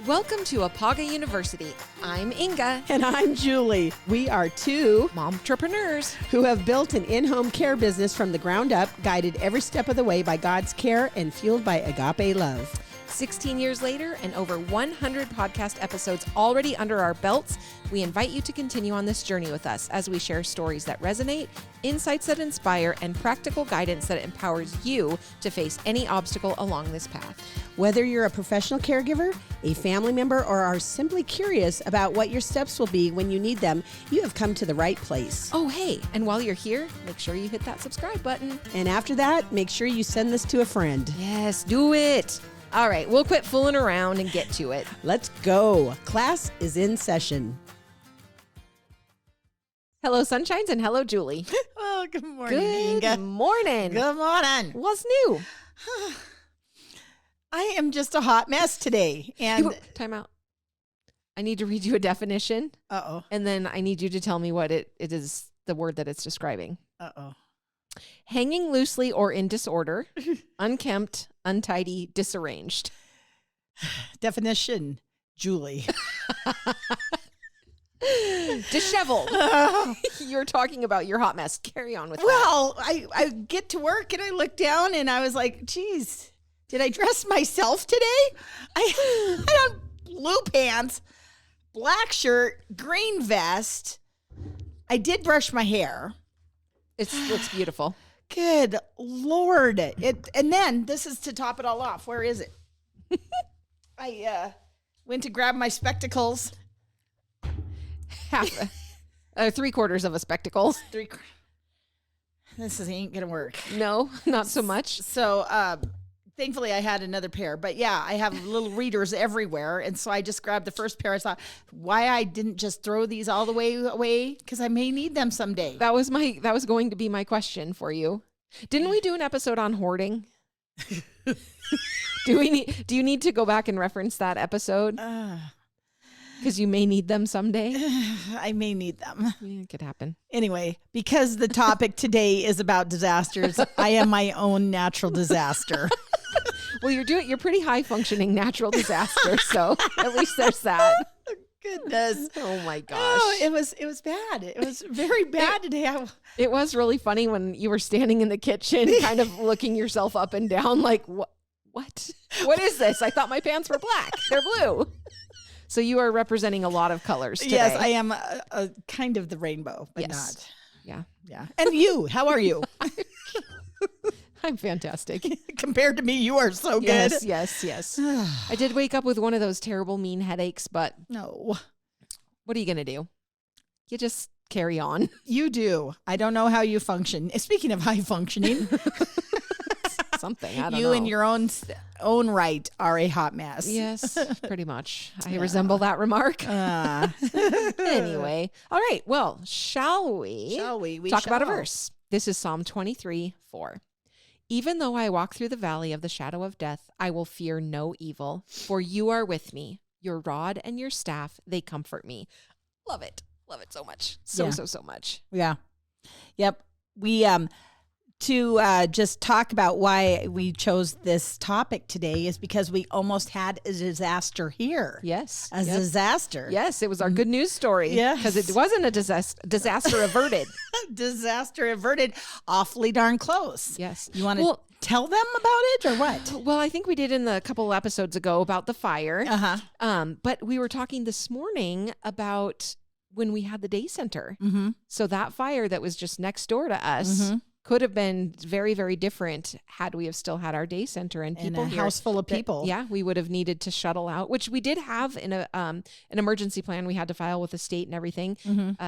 Welcome to Apaga University. I'm Inga. And I'm Julie. We are two momtrepreneurs who have built an in-home care business from the ground up, guided every step of the way by God's care and fueled by agape love. 16 years later and over 100 podcast episodes already under our belts, we invite you to continue on this journey with us as we share stories that resonate, insights that inspire, and practical guidance that empowers you to face any obstacle along this path. Whether you're a professional caregiver, a family member, or are simply curious about what your steps will be when you need them, you have come to the right place. Oh, hey, and while you're here, make sure you hit that subscribe button. And after that, make sure you send this to a friend. Yes, do it. All right, we'll quit fooling around and get to it. Let's go. Class is in session. Hello, Sunshines, and hello, Julie. Oh, good morning, Good Inga. morning. Good morning. What's new? I am just a hot mess today. And Time out. I need to read you a definition, uh-oh. and then I need you to tell me what it is, the word that it's describing. Uh-oh. Hanging loosely or in disorder, unkempt, untidy, disarranged. Definition, Julie. Disheveled. You're talking about your hot mess. Carry on with that. Well, I get to work and I look down and I was like, geez, did I dress myself today? I had on blue pants, black shirt, green vest. I did brush my hair. It looks beautiful. Good Lord. And then this is to top it all off. Where is it? I went to grab my spectacles. Half, 3/4 of a spectacle. This ain't gonna work. No, not so much. So thankfully I had another pair. But yeah, I have little readers everywhere. And so I just grabbed the first pair. I thought, why I didn't just throw these all the way away? Because I may need them someday. That was going to be my question for you. Didn't we do an episode on hoarding? Do you need to go back and reference that episode? Because you may need them someday. I may need them. Yeah, it could happen. Anyway, because the topic today is about disasters, I am my own natural disaster. Well, you're pretty high functioning natural disaster, so at least there's that. Goodness. Oh my gosh. Oh, it was bad. It was very bad today. It was really funny when you were standing in the kitchen kind of looking yourself up and down like, what? What is this? I thought my pants were black. They're blue. So you are representing a lot of colors today. Yes, I am a kind of the rainbow, but not. Yeah. Yeah. And you, how are you? I'm fantastic. Compared to me, you are so good. Yes. I did wake up with one of those terrible mean headaches, but No. what are you going to do? You just carry on. You do. I don't know how you function. Speaking of high functioning, Something. I don't know. you in your own right are a hot mess. Yes, pretty much. I resemble that remark. Anyway. All right. Well, shall we? Shall we? We talk about a shall. verse. This is Psalm 23:4. Even though I walk through the valley of the shadow of death, I will fear no evil, for you are with me. Your rod and your staff, they comfort me. Love it. Love it so much. So much. Yeah. Yep. We to just talk about why we chose this topic today is because we almost had a disaster here. Yes. A disaster. Yes, it was our good news story. Yes. Because it wasn't a disaster averted. Disaster averted. Awfully darn close. Yes. You want to tell them about it or what? Well, I think we did in the couple episodes ago about the fire. But we were talking this morning about when we had the day center. Mm-hmm. So that fire that was just next door to us could have been very, very different had we have still had our day center and people a here house full of that, people. Yeah, we would have needed to shuttle out, which we did have in an emergency plan we had to file with the state and everything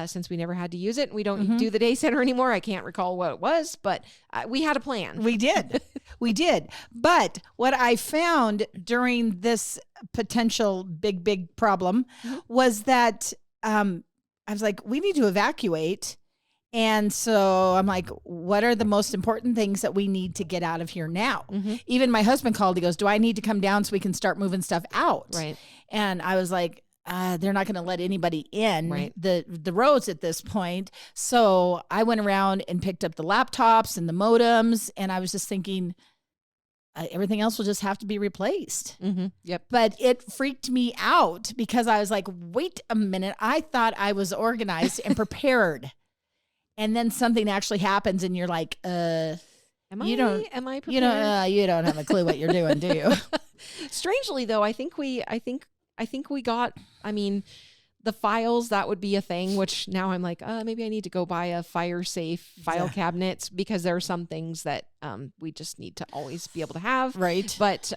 since we never had to use it. We don't do the day center anymore. I can't recall what it was, but we had a plan. We did. We did. But what I found during this potential big problem was that I was like, we need to evacuate. And so I'm like, what are the most important things that we need to get out of here now? Even my husband called. He goes, do I need to come down so we can start moving stuff out? Right. And I was like, they're not going to let anybody in the roads at this point. So I went around and picked up the laptops and the modems. And I was just thinking, everything else will just have to be replaced. Mm-hmm. Yep. But it freaked me out because I was like, wait a minute. I thought I was organized and prepared. And then something actually happens and you're like, am I prepared? You don't have a clue what you're doing, do you? Strangely though, I think we got, the files, that would be a thing, which now I'm like, maybe I need to go buy a fire safe file cabinet, because there are some things that we just need to always be able to have. Right. But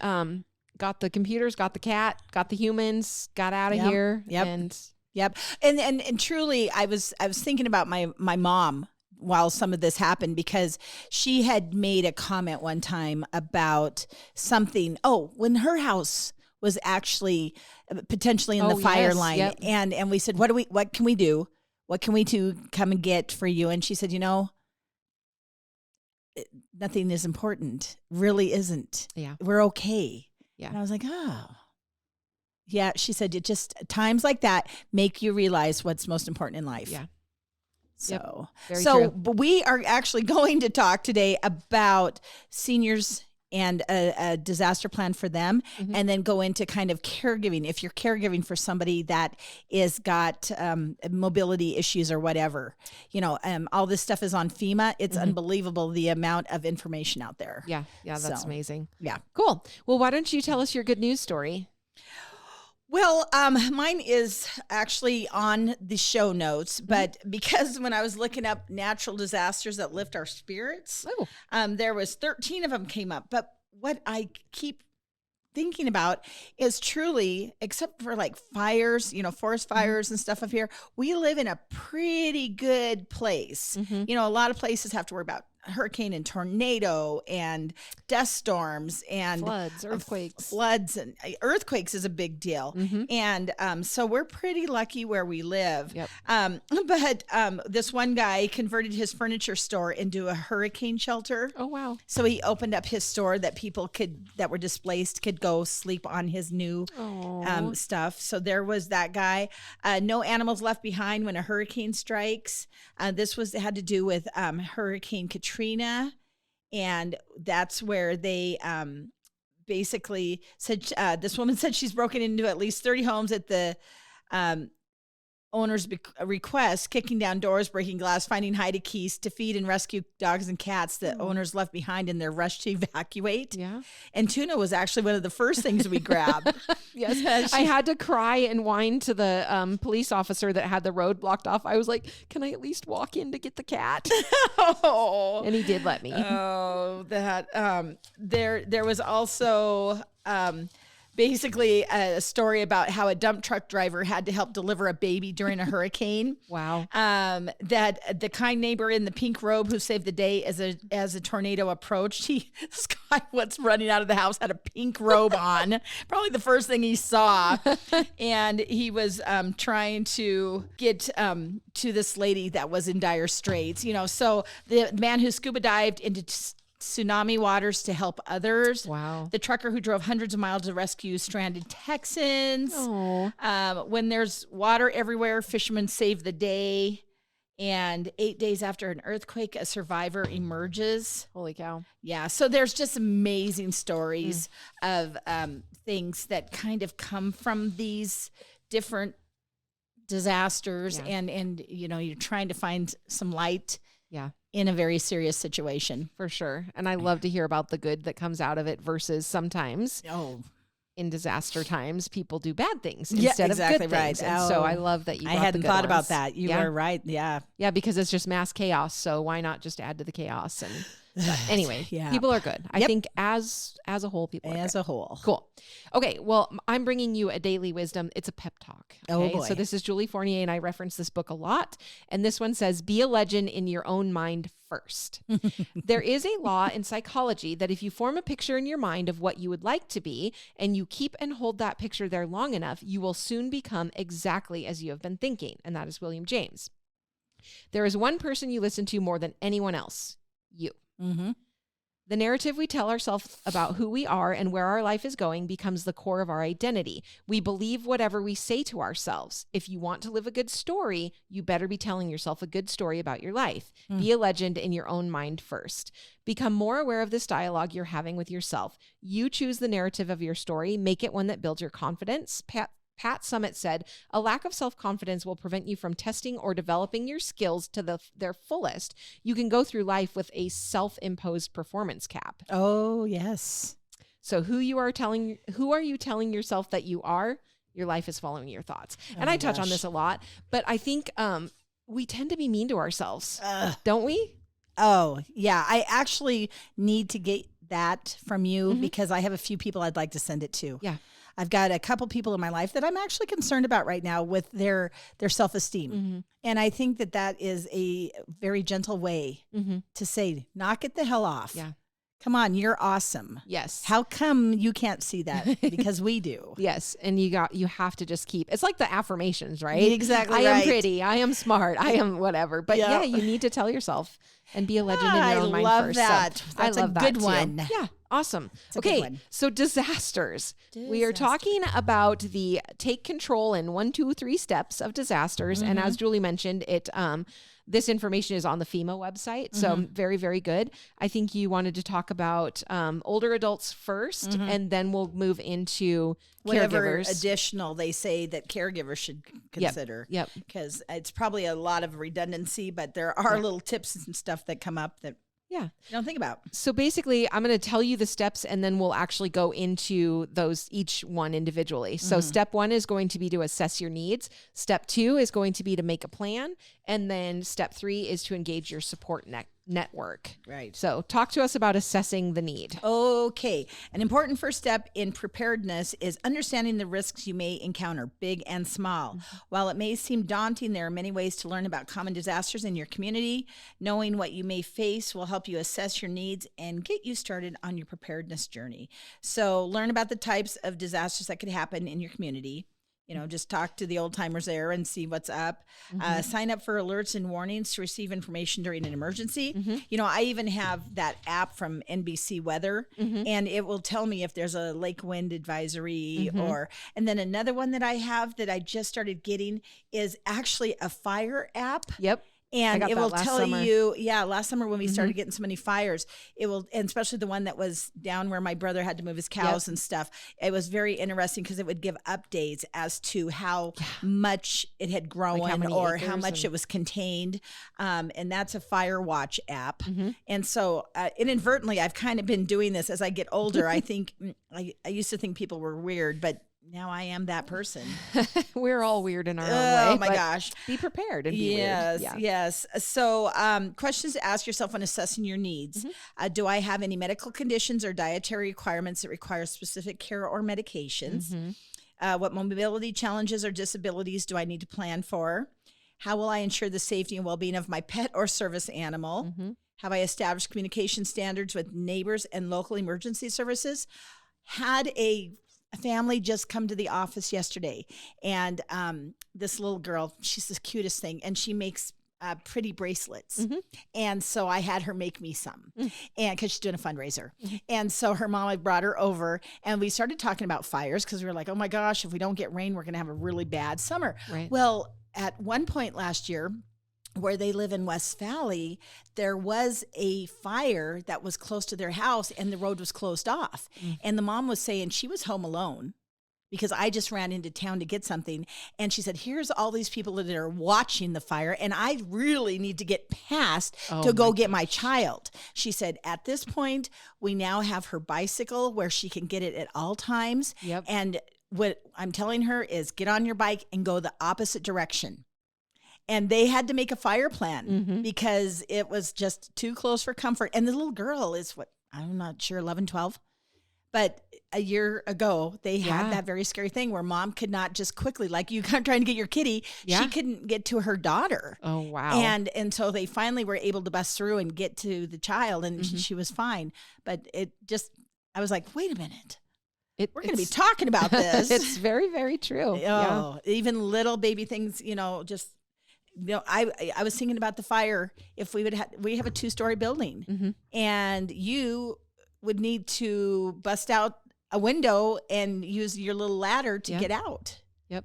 got the computers, got the cat, got the humans, got out of here. Yep. And truly, I was thinking about my mom while some of this happened, because she had made a comment one time about something. Oh, when her house was actually potentially in the fire line. Yep. And we said, what can we do? What can we do? Come and get for you? And she said, nothing is important. Really isn't. Yeah. We're okay. Yeah. And I was like, oh. Yeah. She said, it just, times like that make you realize what's most important in life. Yeah. So, Very true. But we are actually going to talk today about seniors and a disaster plan for them, and then go into kind of caregiving. If you're caregiving for somebody that is got mobility issues or whatever, all this stuff is on FEMA. It's unbelievable the amount of information out there. Yeah. Yeah. That's amazing. Yeah. Cool. Well, why don't you tell us your good news story? Well, mine is actually on the show notes, but because when I was looking up natural disasters that lift our spirits, there was 13 of them came up. But what I keep thinking about is truly, except for like fires, forest fires and stuff up here, we live in a pretty good place. A lot of places have to worry about hurricane and tornado and dust storms and floods, earthquakes. Floods and earthquakes is a big deal. And so we're pretty lucky where we live. Yep. But this one guy converted his furniture store into a hurricane shelter. Oh, wow. So he opened up his store that people that were displaced could go sleep on his new stuff. So there was that guy. No animals left behind when a hurricane strikes. This had to do with Hurricane Katrina, and that's where they basically said, this woman said she's broken into at least 30 homes at the owner's request, kicking down doors, breaking glass, finding hiding keys to feed and rescue dogs and cats that owners left behind in their rush to evacuate. Yeah. And tuna was actually one of the first things we grabbed. Yes. I had to cry and whine to the police officer that had the road blocked off. I was like, can I at least walk in to get the cat? And he did let me. Oh, that there was also basically a story about how a dump truck driver had to help deliver a baby during a hurricane. Wow. That the kind neighbor in the pink robe who saved the day as a tornado approached, this guy was running out of the house, had a pink robe on, probably the first thing he saw. And he was trying to get to this lady that was in dire straits, so the man who scuba dived into tsunami waters to help others. Wow. The trucker who drove hundreds of miles to rescue stranded Texans. When there's water everywhere, fishermen save the day. And 8 days after an earthquake, a survivor emerges. Holy cow. Yeah. So there's just amazing stories of things that kind of come from these different disasters. Yeah. And you're trying to find some light. Yeah. In a very serious situation. For sure. And I love to hear about the good that comes out of it versus sometimes in disaster times, people do bad things instead of good things. And so I love that you brought I hadn't the good thought about ones. that. You were right. Yeah. Yeah, because it's just mass chaos. So why not just add to the chaos? And anyway, people are good. I think as a whole, people are as good. a whole. Cool. Okay. Well, I'm bringing you a daily wisdom. It's a pep talk. Okay? Oh boy. So this is Julie Fournier, and I reference this book a lot. And this one says, be a legend in your own mind first. There is a law in psychology that if you form a picture in your mind of what you would like to be, and you keep and hold that picture there long enough, you will soon become exactly as you have been thinking. And that is William James. There is one person you listen to more than anyone else. You. The narrative we tell ourselves about who we are and where our life is going becomes the core of our identity. We believe whatever we say to ourselves. If you want to live a good story, you better be telling yourself a good story about your life. Be a legend in your own mind first. Become more aware of this dialogue you're having with yourself. You choose the narrative of your story. Make it one that builds your confidence. Pat Summitt said, a lack of self-confidence will prevent you from testing or developing your skills to their fullest. You can go through life with a self-imposed performance cap. Oh, yes. So who are you telling yourself that you are? Your life is following your thoughts. And I touch on this a lot, but I think we tend to be mean to ourselves, don't we? Oh, yeah. I actually need to get that from you because I have a few people I'd like to send it to. Yeah. I've got a couple people in my life that I'm actually concerned about right now with their self-esteem. And I think that is a very gentle way to say, knock it the hell off. Yeah. Come on, you're awesome. Yes. How come you can't see that? Because we do. Yes. And you have to just keep, it's like the affirmations, right? Exactly. I right. am pretty. I am smart. I am whatever. But yeah, you need to tell yourself and be a legend in your own mind first. I love that. So That's I love a that good too. one. Yeah. Awesome. It's a good Okay. one. So disasters. We are talking about the take control in 1, 2, 3 steps of disasters. And as Julie mentioned, this information is on the FEMA website. So very, very good. I think you wanted to talk about older adults first, and then we'll move into Whatever caregivers. additional they say that caregivers should consider. Yep. Because it's probably a lot of redundancy, but there are little tips and stuff that come up that Yeah. you don't think about. So basically, I'm going to tell you the steps and then we'll actually go into those each one individually. So step 1 is going to be to assess your needs. Step 2 is going to be to make a plan. And then step 3 is to engage your support network. Right. So talk to us about assessing the need. Okay. An important first step in preparedness is understanding the risks you may encounter, big and small. While it may seem daunting, there are many ways to learn about common disasters in your community. Knowing what you may face will help you assess your needs and get you started on your preparedness journey. So learn about the types of disasters that could happen in your community. You know, just talk to the old timers there and see what's up. Sign up for alerts and warnings to receive information during an emergency. You know, I even have that app from NBC Weather, and it will tell me if there's a lake wind advisory and then another one that I have that I just started getting is actually a fire app. Yep. And it will tell summer. you, last summer when we started getting so many fires, it will, and especially the one that was down where my brother had to move his cows and stuff. It was very interesting because it would give updates as to how much it had grown Like how many or acres how much it was contained. And that's a Fire Watch app. And so inadvertently, I've kind of been doing this as I get older. I think I used to think people were weird, but now I am that person. We're all weird in our own way. Oh my but gosh. Be prepared and be Yes, weird. yes. So questions to ask yourself when assessing your needs. Do I have any medical conditions or dietary requirements that require specific care or medications? What mobility challenges or disabilities do I need to plan for? How will I ensure the safety and well-being of my pet or service animal? Have I established communication standards with neighbors and local emergency services? Had a family just come to the office yesterday, and this little girl, she's the cutest thing, and she makes pretty bracelets. And so I had her make me some, and because she's doing a fundraiser. And so her mom had brought her over, and we started talking about fires because we were like, oh my gosh, if we don't get rain, we're going to have a really bad summer. Right. Well, at one point last year, where they live in West Valley, there was a fire that was close to their house and the road was closed off. And the mom was saying she was home alone because I just ran into town to get something. And she said, here's all these people that are watching the fire, and I really need to get past to go get my child. She said, at this point, we now have her bicycle where she can get it at all times. Yep. And what I'm telling her is get on your bike and go the opposite direction. And they had to make a fire plan because it was just too close for comfort. And the little girl is I'm not sure, 11, 12. But a year ago, they had that very scary thing where mom could not just quickly, like you trying to get your kitty, she couldn't get to her daughter. Oh, wow. And so they finally were able to bust through and get to the child, and she was fine. But I was like, wait a minute. We're going to be talking about this. It's very, very true. Oh, even little baby things, I was thinking about the fire. If we have a 2-story building, and you would need to bust out a window and use your little ladder to get out. Yep.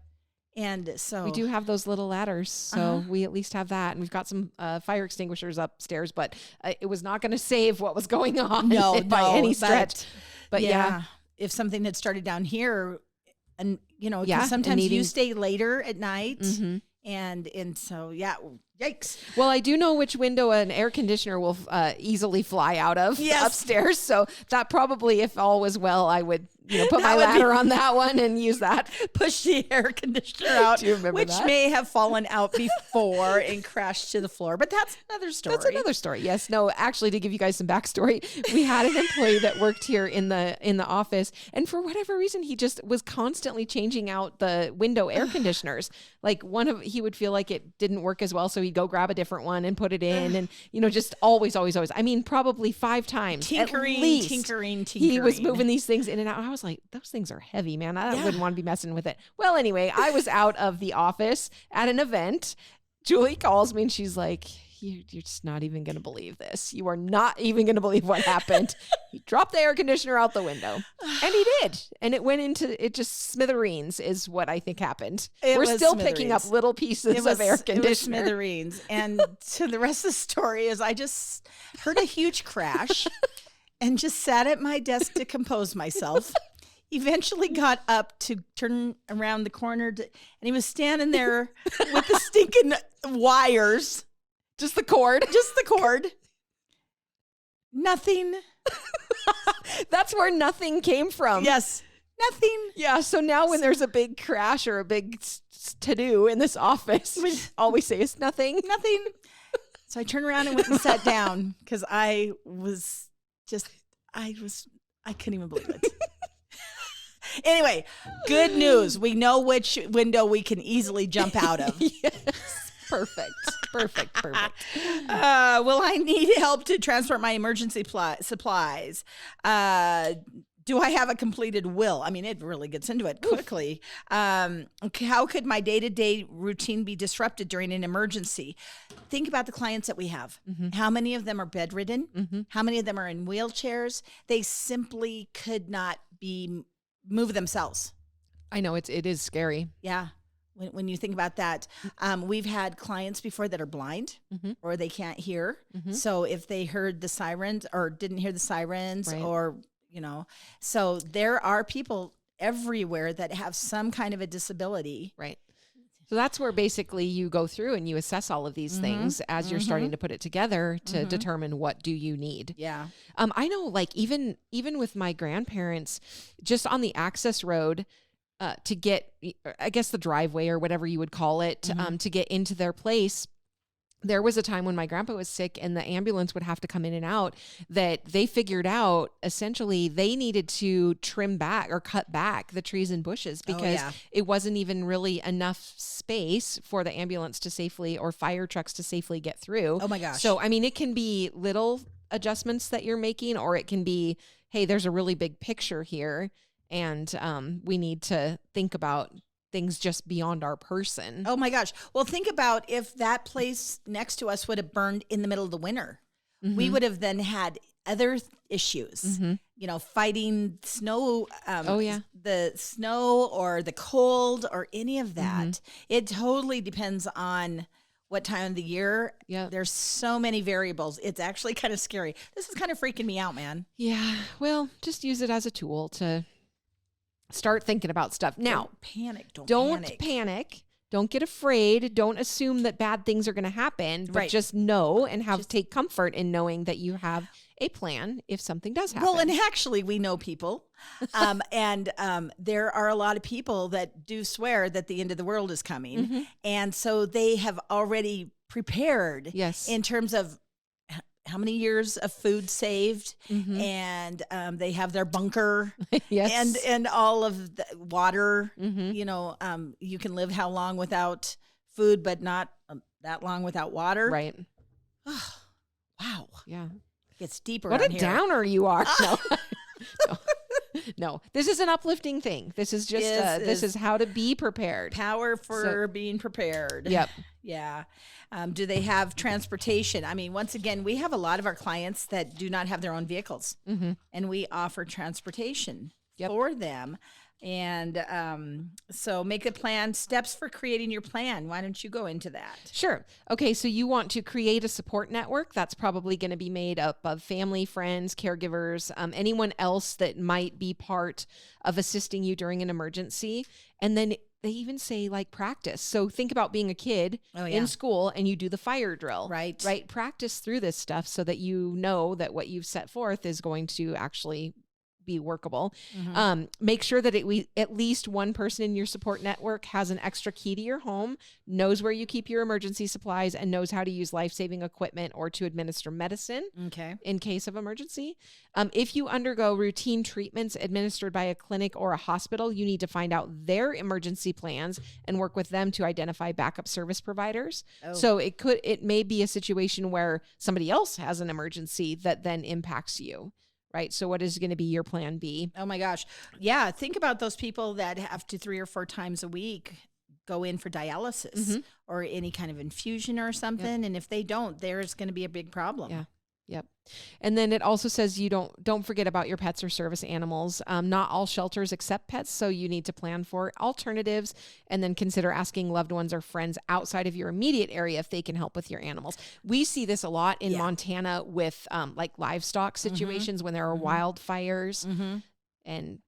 And so we do have those little ladders, so we at least have that, and we've got some fire extinguishers upstairs. But it was not going to save what was going on, by any stretch. But yeah, if something had started down here, and 'cause sometimes and you stay later at night, and so yikes. Well, I do know which window an air conditioner will easily fly out of upstairs. So that probably, if all was well, I would put my ladder on that one and use that. Push the air conditioner out, Do you remember which that? may have fallen out before and crashed to the floor. But that's another story. That's another story. Yes. No, actually, to give you guys some backstory, we had an employee that worked here in the office, and for whatever reason, he just was constantly changing out the window air conditioners. Like he would feel like it didn't work as well, so he'd go grab a different one and put it in, and just always. I mean, probably 5 times. Tinkering. He was moving these things in and out. I was like, those things are heavy, man. I wouldn't want to be messing with it. Well, anyway, I was out of the office at an event. Julie calls me and she's like, you're just not even going to believe this. You are not even going to believe what happened. He dropped the air conditioner out the window. And he did. And it went into it, just smithereens is what I think happened. We're still picking up little pieces of air conditioner. It was smithereens. And so the rest of the story is I just heard a huge crash and just sat at my desk to compose myself. Eventually got up to turn around the corner and he was standing there with the stinking wires. Just the cord. Nothing. That's where nothing came from. Yes. Nothing. Yeah. So now when there's a big crash or a big to-do in this office, all we say is nothing. Nothing. So I turned around and went and sat down because I couldn't even believe it. Anyway, good news. We know which window we can easily jump out of. Yes. Perfect. Well, I need help to transport my emergency supplies. Do I have a completed will? I mean, it really gets into it quickly. How could my day-to-day routine be disrupted during an emergency? Think about the clients that we have. How many of them are bedridden? How many of them are in wheelchairs? They simply could not move themselves. I know it is scary. Yeah. When you think about that, we've had clients before that are blind or they can't hear. So if they heard the sirens or didn't hear the sirens or, so there are people everywhere that have some kind of a disability. Right. So that's where basically you go through and you assess all of these things as you're starting to put it together to determine what do you need. Yeah. I know, like even with my grandparents, just on the access road, to get, I guess, the driveway or whatever you would call it, to get into their place. There was a time when my grandpa was sick and the ambulance would have to come in and out that they figured out essentially they needed to trim back or cut back the trees and bushes because it wasn't even really enough space for the ambulance to safely or fire trucks to safely get through. Oh my gosh. So, I mean, it can be little adjustments that you're making, or it can be, hey, there's a really big picture here. And we need to think about things just beyond our person. Oh my gosh. Well, think about if that place next to us would have burned in the middle of the winter. We would have then had other issues, fighting snow, the snow or the cold or any of that. It totally depends on what time of the year. Yeah. There's so many variables. It's actually kind of scary. This is kind of freaking me out, man. Yeah. Well, just use it as a tool to start thinking about stuff. Now, don't panic. Don't get afraid. Don't assume that bad things are going to happen, but just know and take comfort in knowing that you have a plan if something does happen. Well, and actually we know people, and there are a lot of people that do swear that the end of the world is coming. And so they have already prepared in terms of how many years of food saved, and they have their bunker and all of the water. You can live how long without food, but not that long without water. Right. Oh, wow. Yeah. It's deeper. What a downer you are. No. No, this is an uplifting thing. This is just, this is how to be prepared. Power for being prepared. Yep. Yeah. Do they have transportation? I mean, once again, we have a lot of our clients that do not have their own vehicles, and we offer transportation for them. And so make a plan, steps for creating your plan. Why don't you go into that? Sure. Okay, so you want to create a support network that's probably going to be made up of family, friends, caregivers, anyone else that might be part of assisting you during an emergency. And then they even say like practice. So think about being a kid in school and you do the fire drill. Right. Practice through this stuff so that you know that what you've set forth is going to actually be workable. Make sure that at least one person in your support network has an extra key to your home, knows where you keep your emergency supplies, and knows how to use life-saving equipment or to administer medicine in case of emergency. If you undergo routine treatments administered by a clinic or a hospital, you need to find out their emergency plans and work with them to identify backup service providers. So it may be a situation where somebody else has an emergency that then impacts you. Right. So what is going to be your plan B? Oh my gosh. Yeah. Think about those people that have to 3 or 4 times a week go in for dialysis or any kind of infusion or something. And if they don't, there's going to be a big problem. Yeah. Yep. And then it also says you don't forget about your pets or service animals. Not all shelters accept pets, so you need to plan for alternatives and then consider asking loved ones or friends outside of your immediate area if they can help with your animals. We see this a lot in Montana with like livestock situations when there are wildfires. And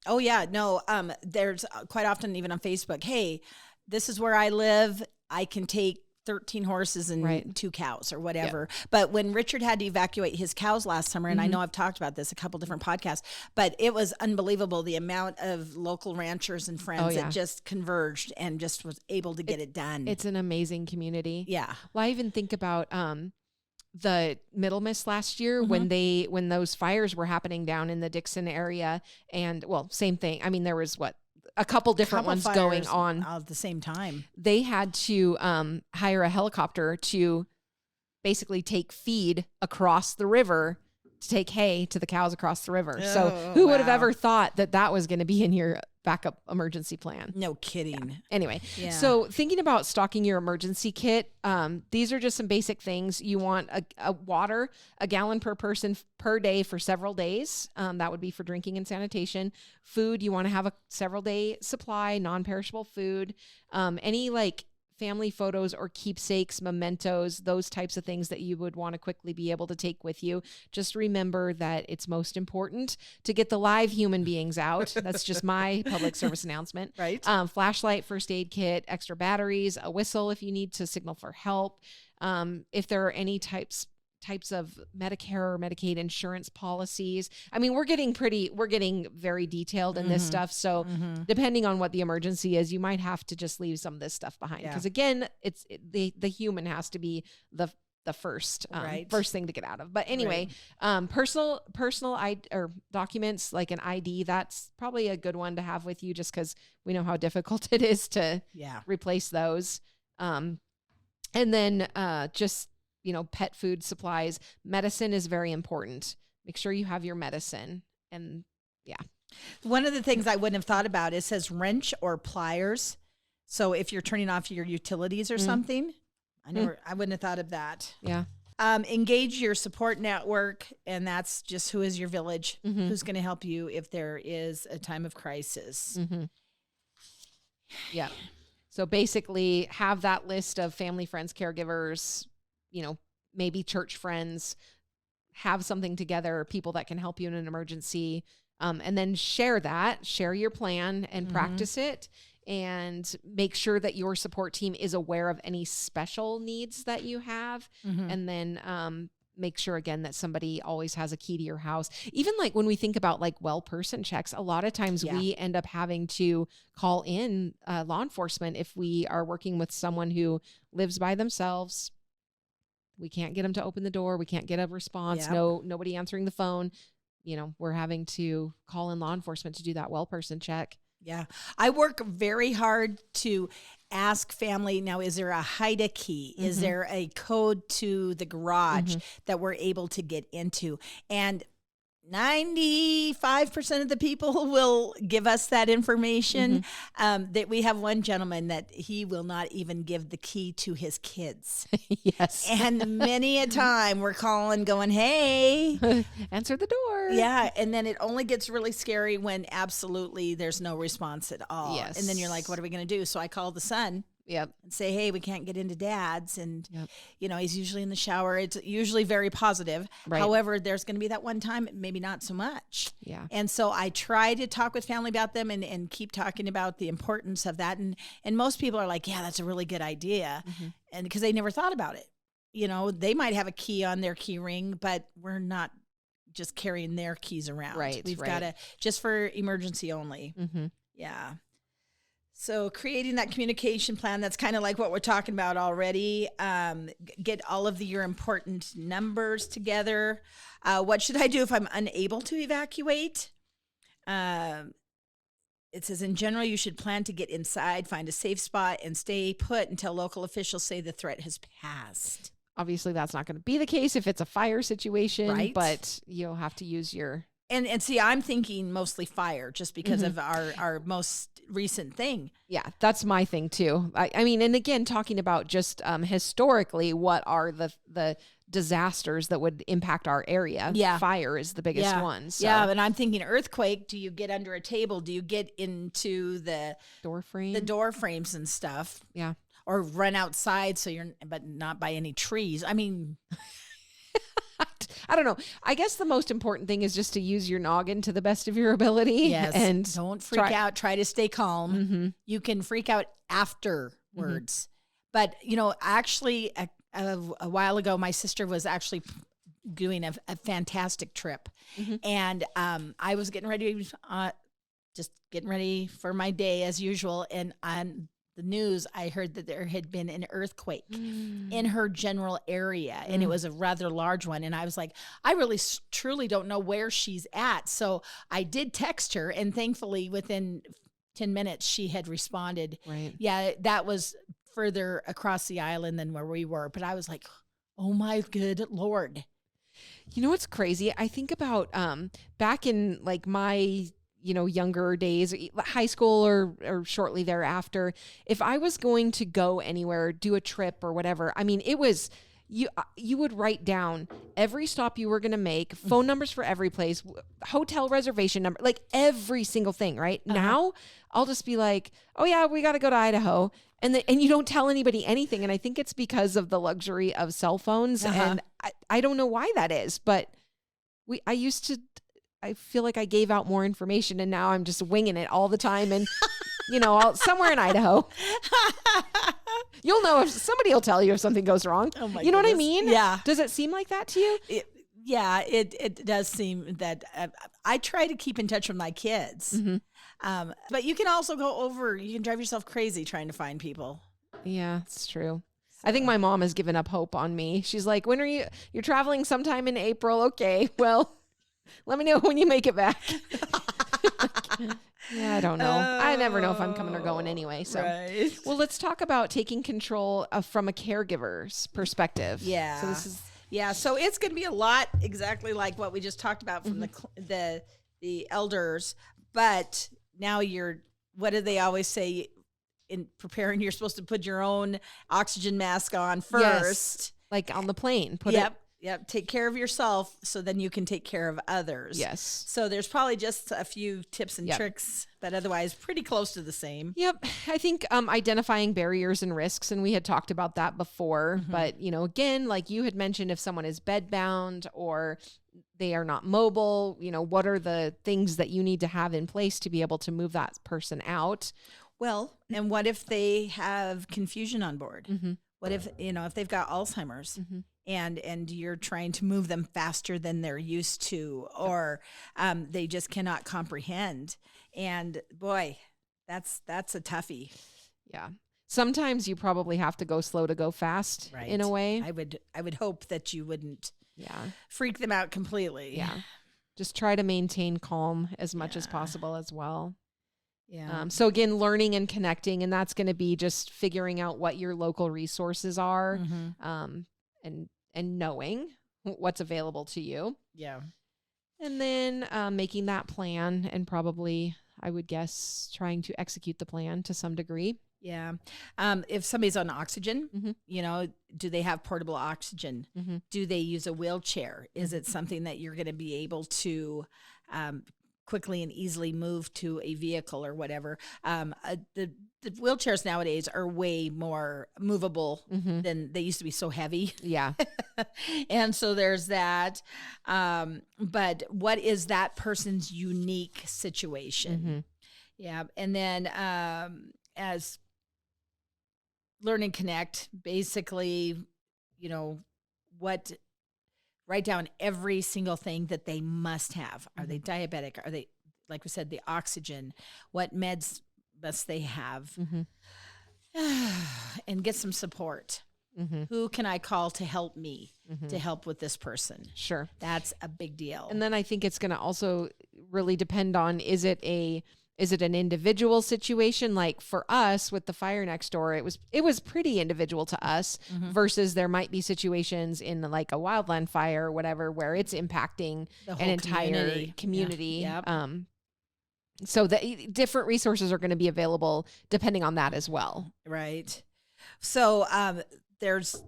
Oh yeah. No, there's quite often even on Facebook, hey, this is where I live. I can take 13 horses and 2 cows or whatever. But when Richard had to evacuate his cows last summer, and I know I've talked about this a couple different podcasts, but it was unbelievable the amount of local ranchers and friends that just converged and just was able to get it done. It's an amazing community. Yeah. Well, I even think about the Middle Miss last year when those fires were happening down in the Dixon area, and same thing. I mean, there was a couple different ones going on at the same time. They had to hire a helicopter to basically take feed across the river to take hay to the cows across the river. So who would have ever thought that was going to be in your backup emergency plan? No kidding. Yeah. Anyway, so thinking about stocking your emergency kit, these are just some basic things. You want a water, a gallon per person per day for several days. That would be for drinking and sanitation. Food, you want to have a several day supply, non-perishable food. Any like family photos or keepsakes, mementos, those types of things that you would want to quickly be able to take with you. Just remember that it's most important to get the live human beings out. That's just my public service announcement. Right. Flashlight, first aid kit, extra batteries, a whistle if you need to signal for help. If there are any types of Medicare or Medicaid insurance policies. I mean, we're getting very detailed in this stuff. So depending on what the emergency is, you might have to just leave some of this stuff behind. Because again, the human has to be the first thing to get out of. But anyway, personal or documents like an ID, that's probably a good one to have with you just because we know how difficult it is to replace those. And then just pet food supplies. Medicine is very important. Make sure you have your medicine. And one of the things I wouldn't have thought about, it says wrench or pliers. So if you're turning off your utilities or something, I wouldn't have thought of that. Yeah. Engage your support network, and that's just who is your village, who's going to help you if there is a time of crisis. Yeah. So basically have that list of family, friends, caregivers, maybe church friends, have something together, people that can help you in an emergency, and then share your plan and practice it, and make sure that your support team is aware of any special needs that you have. And then make sure again that somebody always has a key to your house. Even like when we think about like well person checks, a lot of times we end up having to call in law enforcement if we are working with someone who lives by themselves. We can't get them to open the door. We can't get a response. Nobody answering the phone. We're having to call in law enforcement to do that well person check. Yeah. I work very hard to ask family, now, is there a HIDA key? Is there a code to the garage that we're able to get into? And 95% of the people will give us that information. That we have one gentleman that he will not even give the key to his kids. Yes. And many a time we're calling going, hey, answer the door. yeah. And then it only gets really scary when absolutely there's no response at all. Yes. And then you're like, what are we going to do? So I call the son. Yep. And say, hey, we can't get into dad's. And, Yep. you know, he's usually in the shower. It's usually very positive. Right. However, there's going to be that one time, maybe not so much. Yeah. And so I try to talk with family about them and keep talking about the importance of that. And most people are like, yeah, that's a really good idea. And because they never thought about it. You know, they might have a key on their key ring, but we're not just carrying their keys around. Right. We've got to, just for emergency only. Yeah. So creating that communication plan, that's kind of like what we're talking about already. Get all of your important numbers together. What should I do if I'm unable to evacuate? It says, in general, you should plan to get inside, find a safe spot, and stay put until local officials say the threat has passed. Obviously, that's not going to be the case if it's a fire situation, Right. But you'll have to use your... And see, I'm thinking mostly fire just because of our most recent thing. Yeah, that's my thing too. I mean, and again, talking about just historically, what are the disasters that would impact our area? Yeah. Fire is the biggest one. So. Yeah, and I'm thinking earthquake. Do you get under a table? Do you get into the Door frame? the door frames and stuff? Yeah. Or run outside but not by any trees. I mean... I don't know. I guess the most important thing is just to use your noggin to the best of your ability. Yes. And don't freak out. Try to stay calm. You can freak out afterwards. But, you know, actually, a while ago, my sister was actually doing a fantastic trip. And I was getting ready, just getting ready for my day as usual. And on the news, I heard that there had been an earthquake in her general area, and it was a rather large one. And I was like, I really truly don't know where she's at. So I did text her, and thankfully within 10 minutes she had responded. Right. Yeah, that was further across the island than where we were. But I was like, oh my good Lord. You know what's crazy? I think about back in like my younger days, high school or shortly thereafter, if I was going to go anywhere, do a trip or whatever, I mean, it was, you would write down every stop you were going to make, phone numbers for every place, hotel reservation number, like every single thing, right? Now I'll just be like, oh yeah, we got to go to Idaho. And you don't tell anybody anything. And I think it's because of the luxury of cell phones. And I don't know why that is, but I feel like I gave out more information, and now I'm just winging it all the time. And, somewhere in Idaho, you'll know if somebody will tell you if something goes wrong. Oh my you know goodness. what I mean? Yeah. Does it seem like that to you? It does seem that I try to keep in touch with my kids. But you can also you can drive yourself crazy trying to find people. Yeah, it's true. I think my mom has given up hope on me. She's like, when are you're traveling sometime in April? Okay, well, let me know when you make it back. Yeah, I don't know. I never know if I'm coming or going anyway. So, right. Well, let's talk about taking control from a caregiver's perspective. Yeah. So this is. Yeah. So it's going to be a lot exactly like what we just talked about from the elders. But now what do they always say in preparing? You're supposed to put your own oxygen mask on first. Yes. Like on the plane. Yep. Take care of yourself so then you can take care of others. Yes. So there's probably just a few tips and tricks, but otherwise pretty close to the same. Yep. I think identifying barriers and risks, and we had talked about that before. But, again, like you had mentioned, if someone is bedbound or they are not mobile, what are the things that you need to have in place to be able to move that person out? Well, and what if they have confusion on board? What if, if they've got Alzheimer's? And you're trying to move them faster than they're used to, or they just cannot comprehend. And boy, that's a toughie. Yeah. Sometimes you probably have to go slow to go fast, right, in a way. I would hope that you wouldn't freak them out completely. Yeah. Just try to maintain calm as much as possible as well. Yeah. So again, learning and connecting, and that's going to be just figuring out what your local resources are, and knowing what's available to you. Yeah. And then making that plan and probably, I would guess, trying to execute the plan to some degree. Yeah. If somebody's on oxygen, do they have portable oxygen? Do they use a wheelchair? Is it something that you're going to be able to quickly and easily move to a vehicle or whatever? The wheelchairs nowadays are way more movable than they used to be, so heavy. Yeah. And so there's that. But what is that person's unique situation? Yeah. And then as Learn and Connect, basically, write down every single thing that they must have. Are they diabetic? Are they, like we said, the oxygen? What meds must they have? And get some support. Who can I call to help me, to help with this person? Sure. That's a big deal. And then I think it's going to also really depend on, is it an individual situation? Like for us with the fire next door, it was pretty individual to us versus there might be situations in like a wildland fire or whatever, where it's impacting an entire community. Yeah. Yep. So the different resources are going to be available depending on that as well. Right. So there's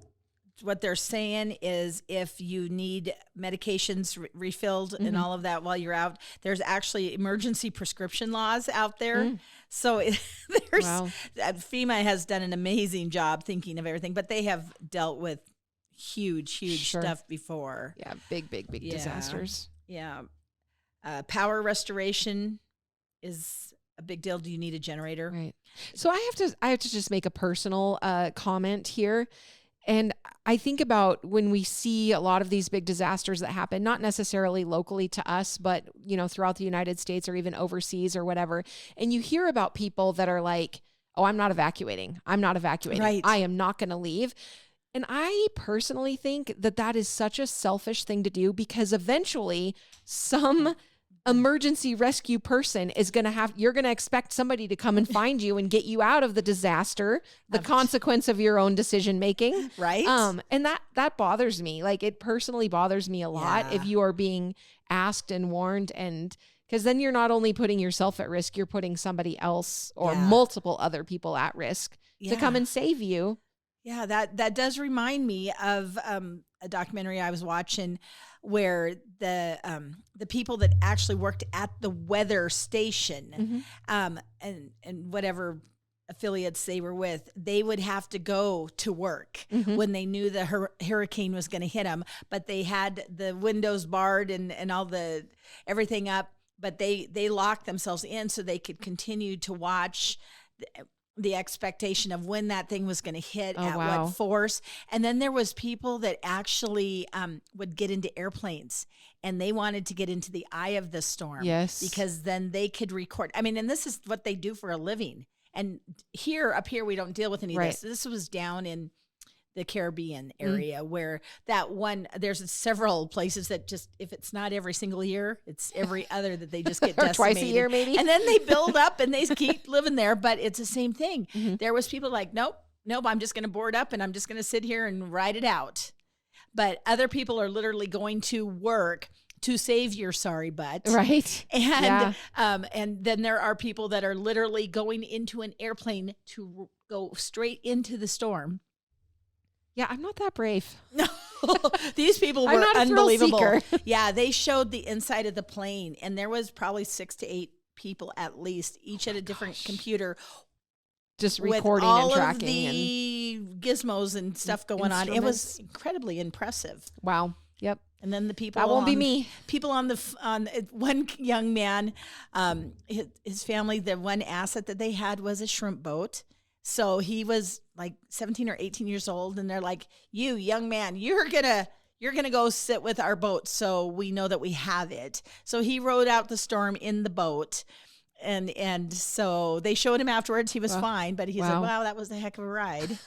what they're saying is if you need medications refilled and all of that while you're out, there's actually emergency prescription laws out there. So there's FEMA has done an amazing job thinking of everything, but they have dealt with huge stuff before. Yeah, big disasters. Yeah. Power restoration is a big deal. Do you need a generator? Right. So I have to just make a personal comment here. And I think about when we see a lot of these big disasters that happen, not necessarily locally to us, but, throughout the United States or even overseas or whatever. And you hear about people that are like, oh, I'm not evacuating. Right. I am not going to leave. And I personally think that is such a selfish thing to do, because eventually some emergency rescue person you're going to expect somebody to come and find you and get you out of the disaster, the consequence of your own decision making. Right. And that bothers me. Like, it personally bothers me a lot if you are being asked and warned, and because then you're not only putting yourself at risk, you're putting somebody else or multiple other people at risk to come and save you. Yeah, that does remind me of a documentary I was watching where the people that actually worked at the weather station and whatever affiliates they were with, they would have to go to work when they knew the hurricane was going to hit them, but they had the windows barred and all the everything up, but they locked themselves in so they could continue to watch the expectation of when that thing was going to hit what force. And then there was people that actually would get into airplanes, and they wanted to get into the eye of the storm. Yes. Because then they could record. I mean, and this is what they do for a living. And up here, we don't deal with any of this. This was down in the Caribbean area where there's several places that just, if it's not every single year, it's every other that they just get or decimated. Twice a year maybe. And then they build up and they keep living there, but it's the same thing. There was people like, nope, I'm just going to board up and I'm just going to sit here and ride it out. But other people are literally going to work to save your sorry butt. Right. And then there are people that are literally going into an airplane to go straight into the storm. Yeah, I'm not that brave. No, these people were unbelievable. Yeah, they showed the inside of the plane, and there was probably 6 to 8 people at least, each at a different computer, just recording and tracking, all of the gizmos and stuff going on. It was incredibly impressive. Wow. Yep. And then the people that won't be me. People on one young man, his family, the one asset that they had was a shrimp boat. So he was like 17 or 18 years old, and they're like, "You young man, you're gonna go sit with our boat, so we know that we have it." So he rode out the storm in the boat, and so they showed him afterwards. He was fine, but he's like, "Wow, that was a heck of a ride."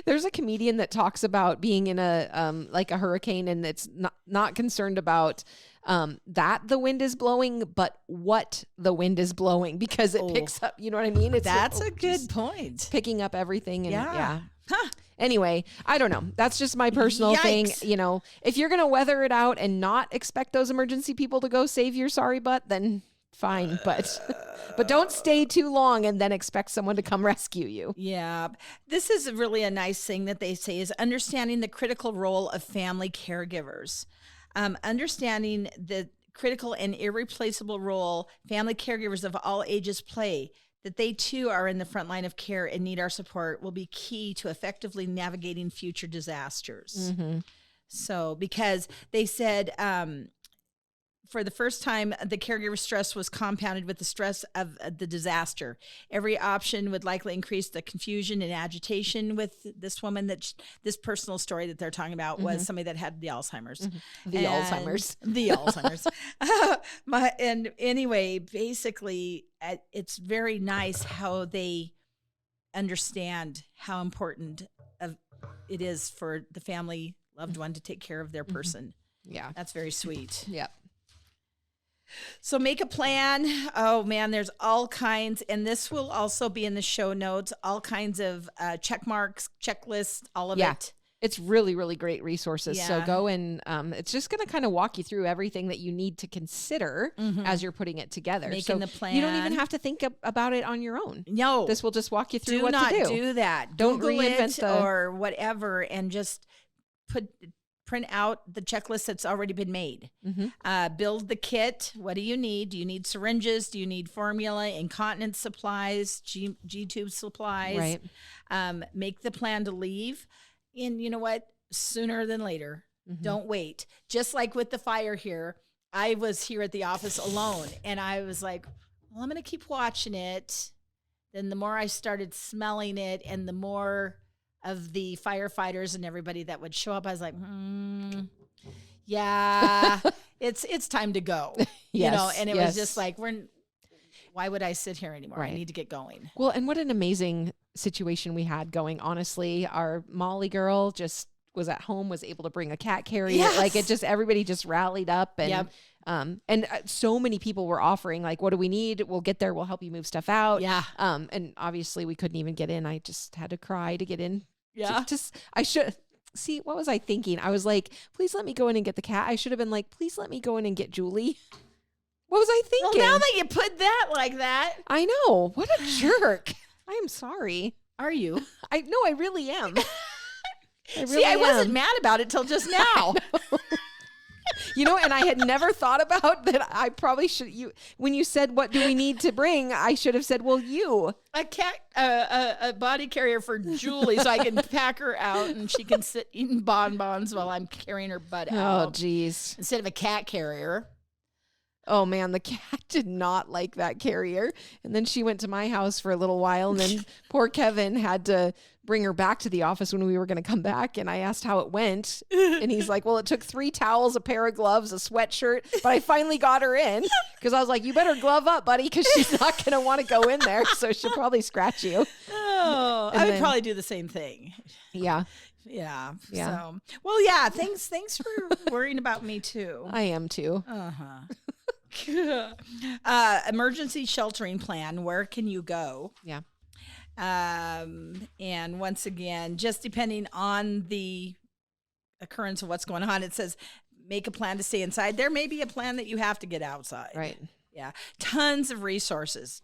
There's a comedian that talks about being in a like a hurricane, and it's not concerned about that the wind is blowing, but what the wind is blowing, because it picks up, you know what I mean? That's a good point. Picking up everything. And yeah. Huh. Anyway, I don't know. That's just my personal thing. Yikes. You know, if you're going to weather it out and not expect those emergency people to go save your sorry butt, then fine. But don't stay too long and then expect someone to come rescue you. Yeah. This is really a nice thing that they say is understanding the critical role of family caregivers. Understanding the critical and irreplaceable role family caregivers of all ages play, that they too are in the front line of care and need our support, will be key to effectively navigating future disasters. Mm-hmm. So, because they said for the first time, the caregiver stress was compounded with the stress of the disaster. Every option would likely increase the confusion and agitation with this woman. This personal story that they're talking about was somebody that had the Alzheimer's. Mm-hmm. The Alzheimer's. And anyway, basically, it's very nice how they understand how important it is for the family loved one to take care of their person. Yeah. That's very sweet. Yep. So make a plan. Oh man, there's all kinds, and this will also be in the show notes, all kinds of check marks, checklists, all of it. It's really, really great resources. So Yeah. go and it's just going to kind of walk you through everything that you need to consider as you're putting it together. Making so the plan. You don't even have to think about it on your own. No. This will just walk you through do what not to do that. Don't Google reinvent it the- or whatever, and just print out the checklist that's already been made. Build the kit. What do you need? Do you need syringes? Do you need formula, incontinence supplies, G-tube supplies? Right. Make the plan to leave. And you know what? Sooner than later. Don't wait. Just like with the fire here, I was here at the office alone, and I was like, well, I'm going to keep watching it. Then the more I started smelling it and the more of the firefighters and everybody that would show up, I was like, yeah, it's time to go. You know, and it was just like, why would I sit here anymore? Right. I need to get going. Well, and what an amazing situation we had going. Honestly, our Molly girl just was at home, was able to bring a cat carrier. Yes. Like everybody just rallied up and, so many people were offering like, what do we need? We'll get there. We'll help you move stuff out. Yeah. And obviously we couldn't even get in. I just had to cry to get in. Yeah. I should see, what was I thinking? I was like, please let me go in and get the cat. I should have been like, please let me go in and get Julie. What was I thinking? Well, now that you put that like that. I know. What a jerk. I am sorry. Are you? I really am. I wasn't mad about it till just now. You know, and I had never thought about that. I probably should. When you said, what do we need to bring? I should have said, well, you. A body carrier for Julie so I can pack her out and she can sit eating bonbons while I'm carrying her butt out. Oh, geez. Instead of a cat carrier. Oh, man, the cat did not like that carrier. And then she went to my house for a little while. And then poor Kevin had to bring her back to the office when we were going to come back. And I asked how it went. And he's like, well, it took 3 towels, a pair of gloves, a sweatshirt. But I finally got her in because I was like, you better glove up, buddy, because she's not going to want to go in there. So she'll probably scratch you. Oh, I would probably do the same thing. Yeah. Yeah. Yeah. So, well, yeah. Thanks for worrying about me too. I am too. Emergency sheltering plan. Where can you go? Yeah. And once again, just depending on the occurrence of what's going on, it says make a plan to stay inside. There may be a plan that you have to get outside. Right. Yeah. Tons of resources.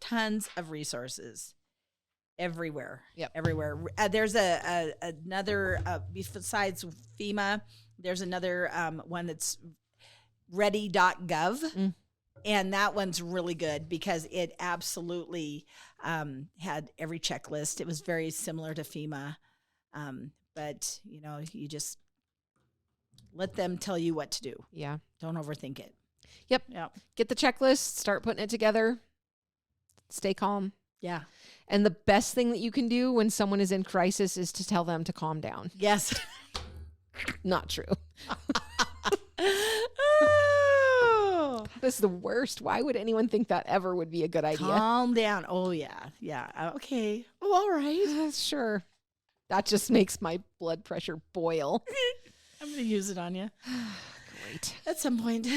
Everywhere. Yep. Everywhere. There's another besides FEMA. There's another one that's ready.gov. And that one's really good because it absolutely had every checklist. It was very similar to FEMA. But, you know, you just let them tell you what to do. Yeah. Don't overthink it. Yep. Yep. Get the checklist, start putting it together, stay calm. Yeah. And the best thing that you can do when someone is in crisis is to tell them to calm down. Yes. Not true. That is the worst. Why would anyone think that ever would be a good idea? Calm down. Oh, yeah. Yeah. Okay. Oh, all right. Sure. That just makes my blood pressure boil. I'm going to use it on you. Great. At some point.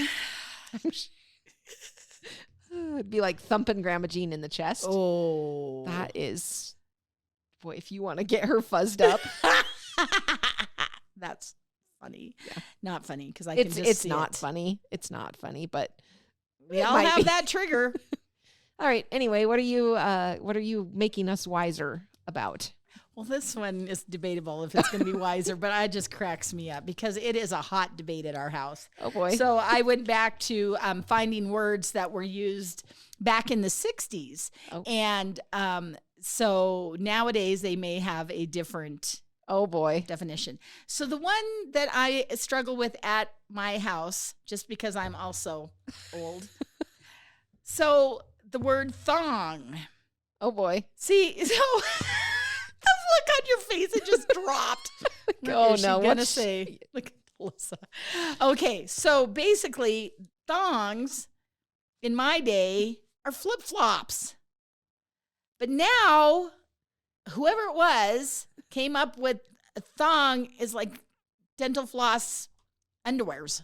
It'd be like thumping Grandma Jean in the chest. Oh. That is, boy, if you want to get her fuzzed up. That's funny. Yeah. Not funny because I can just It's see not it. funny. It's not funny, but We it all might have be. that trigger. All right. Anyway, what are you making us wiser about? Well, this one is debatable if it's going to be wiser, but it just cracks me up because it is a hot debate at our house. Oh boy. So I went back to finding words that were used back in the 60s. Oh. And so nowadays they may have a different Oh boy. definition. So the one that I struggle with at my house, just because I'm also old. So the word thong. Oh boy. See, so the look on your face, it just dropped. Oh, What is she no, gonna what's say? Look at Melissa. Okay, so basically, thongs in my day are flip flops, but now whoever it was came up with a thong is like dental floss underwears.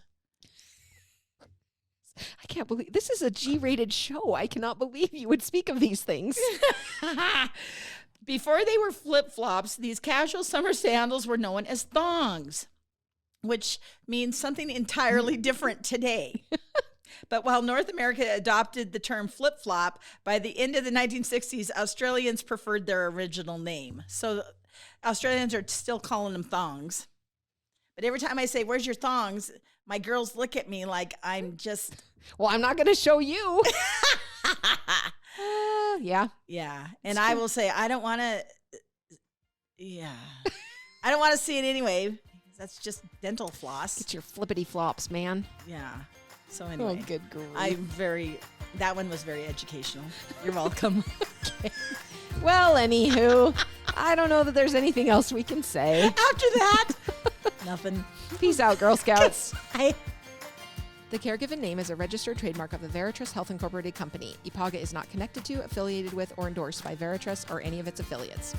I can't believe this is a G-rated show. I cannot believe you would speak of these things. Before they were flip-flops, these casual summer sandals were known as thongs, which means something entirely different today. But while North America adopted the term flip-flop, by the end of the 1960s, Australians preferred their original name. So Australians are still calling them thongs. But every time I say, "Where's your thongs?" my girls look at me like I'm just... Well, I'm not going to show you. Yeah. Yeah. And I will say, I don't want to... Yeah. I don't want to see it anyway. That's just dental floss. Get your flippity flops, man. Yeah. So anyway. Oh, good grief. That one was very educational. You're welcome. Well, anywho, I don't know that there's anything else we can say. After that, nothing. Peace out, Girl Scouts. I The Caregiven name is a registered trademark of the Veritrust Health Incorporated Company. IPAGA is not connected to, affiliated with, or endorsed by Veritrust or any of its affiliates.